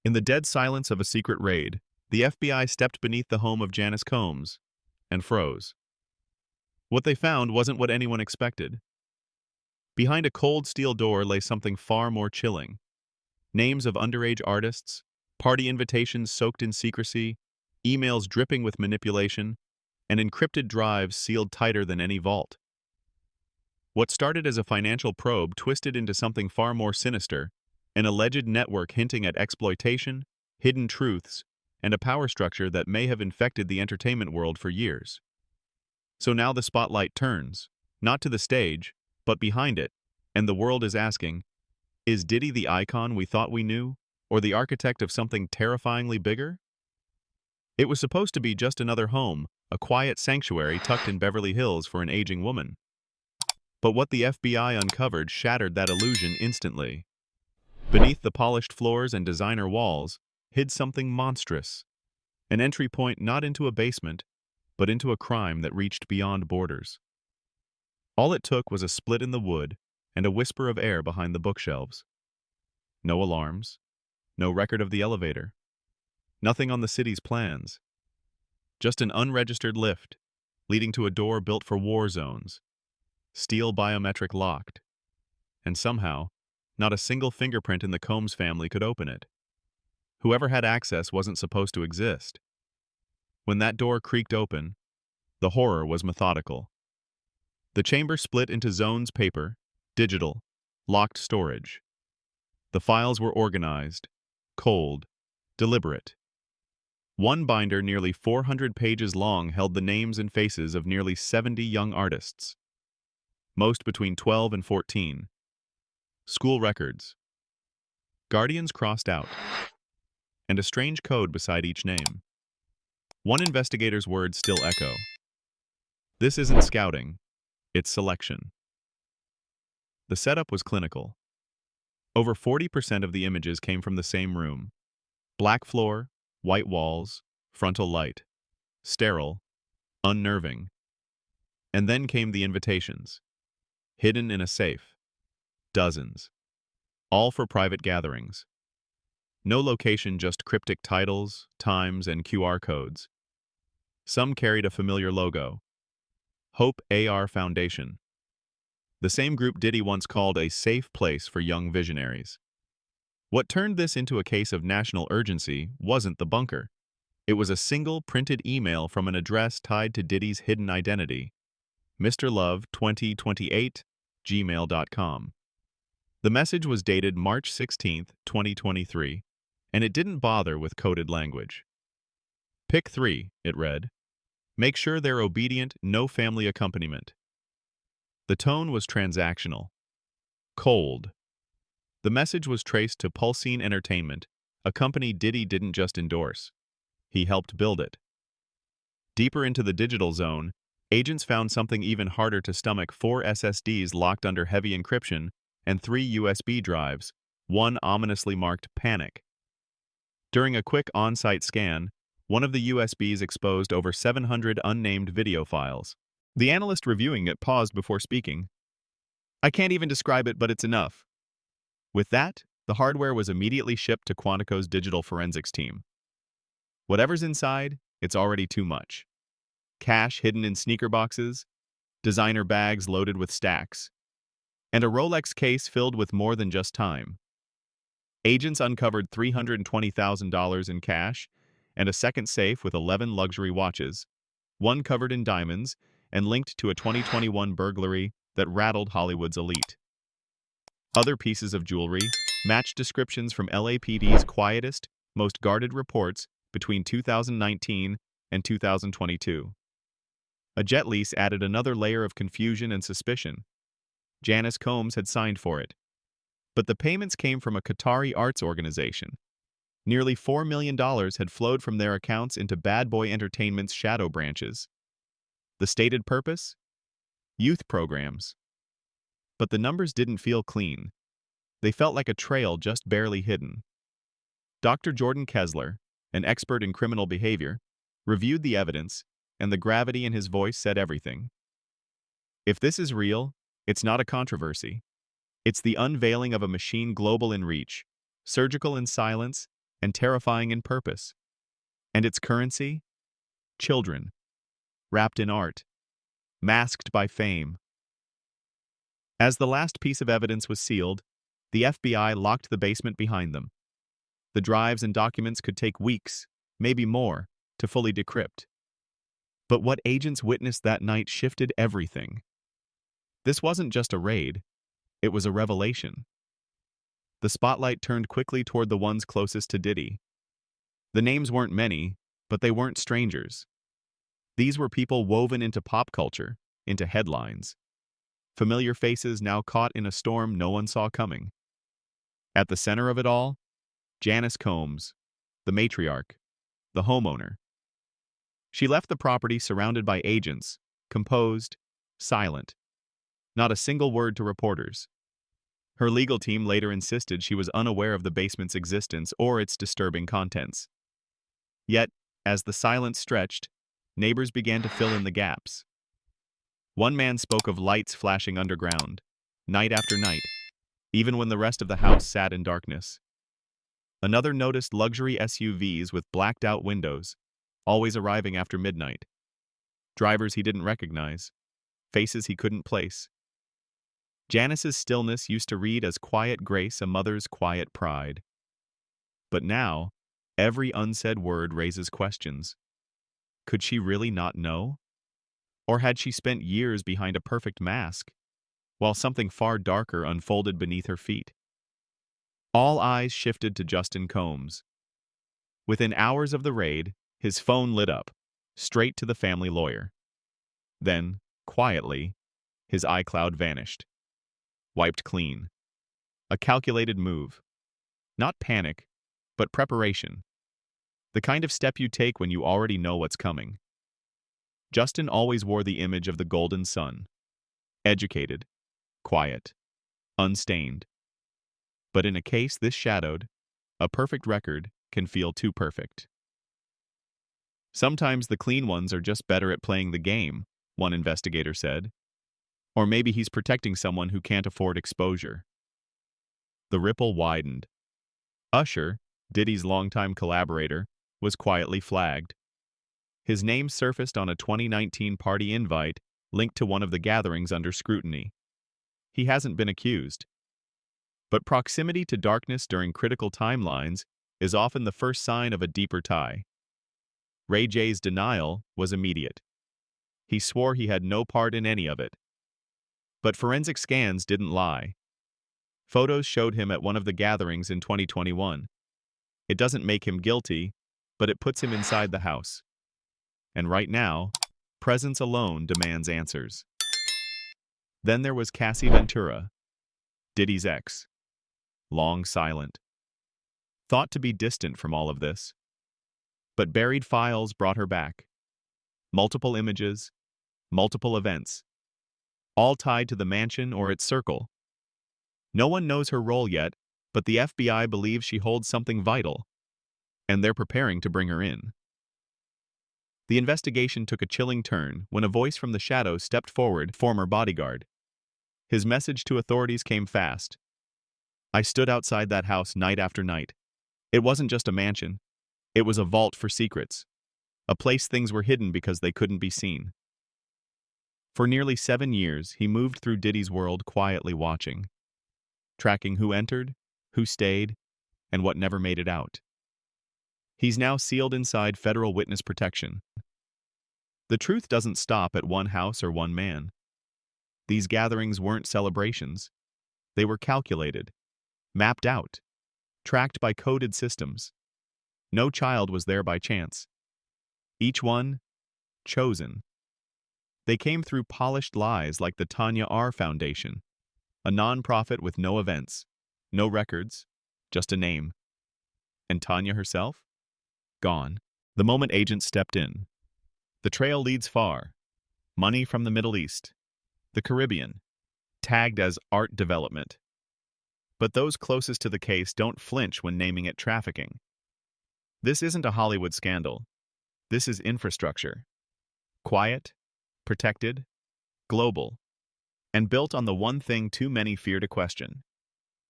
In the dead silence of a secret raid, the FBI stepped beneath the home of Janice Combs and froze. What they found wasn't what anyone expected. Behind a cold steel door lay something far more chilling. Names of underage artists, party invitations soaked in secrecy, emails dripping with manipulation, and encrypted drives sealed tighter than any vault. What started as a financial probe twisted into something far more sinister, an alleged network hinting at exploitation, hidden truths, and a power structure that may have infected the entertainment world for years. So now the spotlight turns, not to the stage, but behind it, and the world is asking, is Diddy the icon we thought we knew, or the architect of something terrifyingly bigger? It was supposed to be just another home, a quiet sanctuary tucked in Beverly Hills for an aging woman. But what the FBI uncovered shattered that illusion instantly. Beneath the polished floors and designer walls hid something monstrous, an entry point not into a basement, but into a crime that reached beyond borders. All it took was a split in the wood and a whisper of air behind the bookshelves. No alarms, no record of the elevator, nothing on the city's plans. Just an unregistered lift, leading to a door built for war zones, steel biometric locked, and somehow, not a single fingerprint in the Combs family could open it. Whoever had access wasn't supposed to exist. When that door creaked open, the horror was methodical. The chamber split into zones: paper, digital, locked storage. The files were organized, cold, deliberate. One binder nearly 400 pages long held the names and faces of nearly 70 young artists, most between 12 and 14. School records, guardians crossed out, and a strange code beside each name. One investigator's words still echo. This isn't scouting, it's selection. The setup was clinical. Over 40% of the images came from the same room. Black floor, white walls, frontal light. Sterile, unnerving. And then came the invitations. Hidden in a safe. Dozens. All for private gatherings. No location, just cryptic titles, times, and QR codes. Some carried a familiar logo. Hope AR Foundation. The same group Diddy once called a safe place for young visionaries. What turned this into a case of national urgency wasn't the bunker. It was a single printed email from an address tied to Diddy's hidden identity, mrlove2028@gmail.com. The message was dated March 16, 2023, and it didn't bother with coded language. Pick 3, it read. Make sure they're obedient, no family accompaniment. The tone was transactional. Cold. The message was traced to Pulsine Entertainment, a company Diddy didn't just endorse. He helped build it. Deeper into the digital zone, agents found something even harder to stomach: 4 SSDs locked under heavy encryption and 3 USB drives, one ominously marked Panic. During a quick on-site scan, one of the USBs exposed over 700 unnamed video files. The analyst reviewing it paused before speaking. I can't even describe it, but it's enough. With that, the hardware was immediately shipped to Quantico's digital forensics team. Whatever's inside, it's already too much. Cash hidden in sneaker boxes, designer bags loaded with stacks, and a Rolex case filled with more than just time. Agents uncovered $320,000 in cash and a second safe with 11 luxury watches, one covered in diamonds and linked to a 2021 burglary that rattled Hollywood's elite. Other pieces of jewelry matched descriptions from LAPD's quietest, most guarded reports between 2019 and 2022. A jet lease added another layer of confusion and suspicion. Janice Combs had signed for it, but the payments came from a Qatari arts organization. Nearly $4 million had flowed from their accounts into Bad Boy Entertainment's shadow branches. The stated purpose? Youth programs. But the numbers didn't feel clean. They felt like a trail just barely hidden. Dr. Jordan Kessler, an expert in criminal behavior, reviewed the evidence, and the gravity in his voice said everything. If this is real, it's not a controversy. It's the unveiling of a machine global in reach, surgical in silence, and terrifying in purpose. And its currency? Children, wrapped in art, masked by fame. As the last piece of evidence was sealed, the FBI locked the basement behind them. The drives and documents could take weeks, maybe more, to fully decrypt. But what agents witnessed that night shifted everything. This wasn't just a raid, it was a revelation. The spotlight turned quickly toward the ones closest to Diddy. The names weren't many, but they weren't strangers. These were people woven into pop culture, into headlines. Familiar faces now caught in a storm no one saw coming. At the center of it all, Janice Combs, the matriarch, the homeowner. She left the property surrounded by agents, composed, silent. Not a single word to reporters. Her legal team later insisted she was unaware of the basement's existence or its disturbing contents. Yet, as the silence stretched, neighbors began to fill in the gaps. One man spoke of lights flashing underground, night after night, even when the rest of the house sat in darkness. Another noticed luxury SUVs with blacked-out windows, always arriving after midnight. Drivers he didn't recognize, faces he couldn't place. Janice's stillness used to read as quiet grace, a mother's quiet pride. But now, every unsaid word raises questions. Could she really not know? Or had she spent years behind a perfect mask, while something far darker unfolded beneath her feet? All eyes shifted to Justin Combs. Within hours of the raid, his phone lit up, straight to the family lawyer. Then, quietly, his iCloud vanished. Wiped clean. A calculated move. Not panic, but preparation. The kind of step you take when you already know what's coming. Justin always wore the image of the golden son. Educated, quiet, unstained. But in a case this shadowed, a perfect record can feel too perfect. Sometimes the clean ones are just better at playing the game, one investigator said. Or maybe he's protecting someone who can't afford exposure. The ripple widened. Usher, Diddy's longtime collaborator, was quietly flagged. His name surfaced on a 2019 party invite linked to one of the gatherings under scrutiny. He hasn't been accused. But proximity to darkness during critical timelines is often the first sign of a deeper tie. Ray J's denial was immediate. He swore he had no part in any of it. But forensic scans didn't lie. Photos showed him at one of the gatherings in 2021. It doesn't make him guilty, but it puts him inside the house. And right now, presence alone demands answers. Then there was Cassie Ventura, Diddy's ex. Long silent. Thought to be distant from all of this. But buried files brought her back. Multiple images, multiple events, all tied to the mansion or its circle. No one knows her role yet, but the FBI believes she holds something vital, and they're preparing to bring her in. The investigation took a chilling turn when a voice from the shadows stepped forward, former bodyguard. His message to authorities came fast. I stood outside that house night after night. It wasn't just a mansion. It was a vault for secrets. A place things were hidden because they couldn't be seen. For nearly 7 years, he moved through Diddy's world quietly watching, tracking who entered, who stayed, and what never made it out. He's now sealed inside federal witness protection. The truth doesn't stop at one house or one man. These gatherings weren't celebrations. They were calculated, mapped out, tracked by coded systems. No child was there by chance. Each one, chosen. They came through polished lies like the Tanya R. Foundation, a non-profit with no events, no records, just a name. And Tanya herself? Gone. The moment agents stepped in. The trail leads far. Money from the Middle East, the Caribbean, tagged as art development. But those closest to the case don't flinch when naming it trafficking. This isn't a Hollywood scandal. This is infrastructure. Quiet, protected, global, and built on the one thing too many fear to question: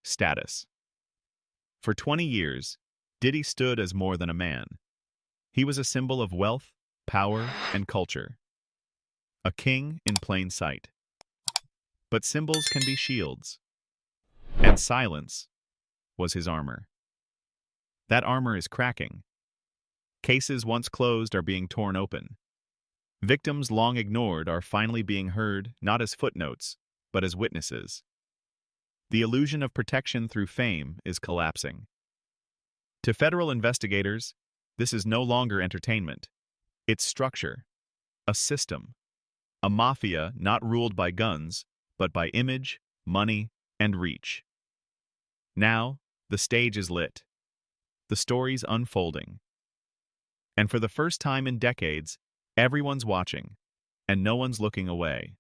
status. For 20 years, Diddy stood as more than a man. He was a symbol of wealth, power, and culture. A king in plain sight. But symbols can be shields. And silence was his armor. That armor is cracking. Cases once closed are being torn open. Victims long ignored are finally being heard not as footnotes, but as witnesses. The illusion of protection through fame is collapsing. To federal investigators, this is no longer entertainment. It's structure, a system, a mafia not ruled by guns, but by image, money, and reach. Now, the stage is lit. The story's unfolding. And for the first time in decades, everyone's watching, and no one's looking away.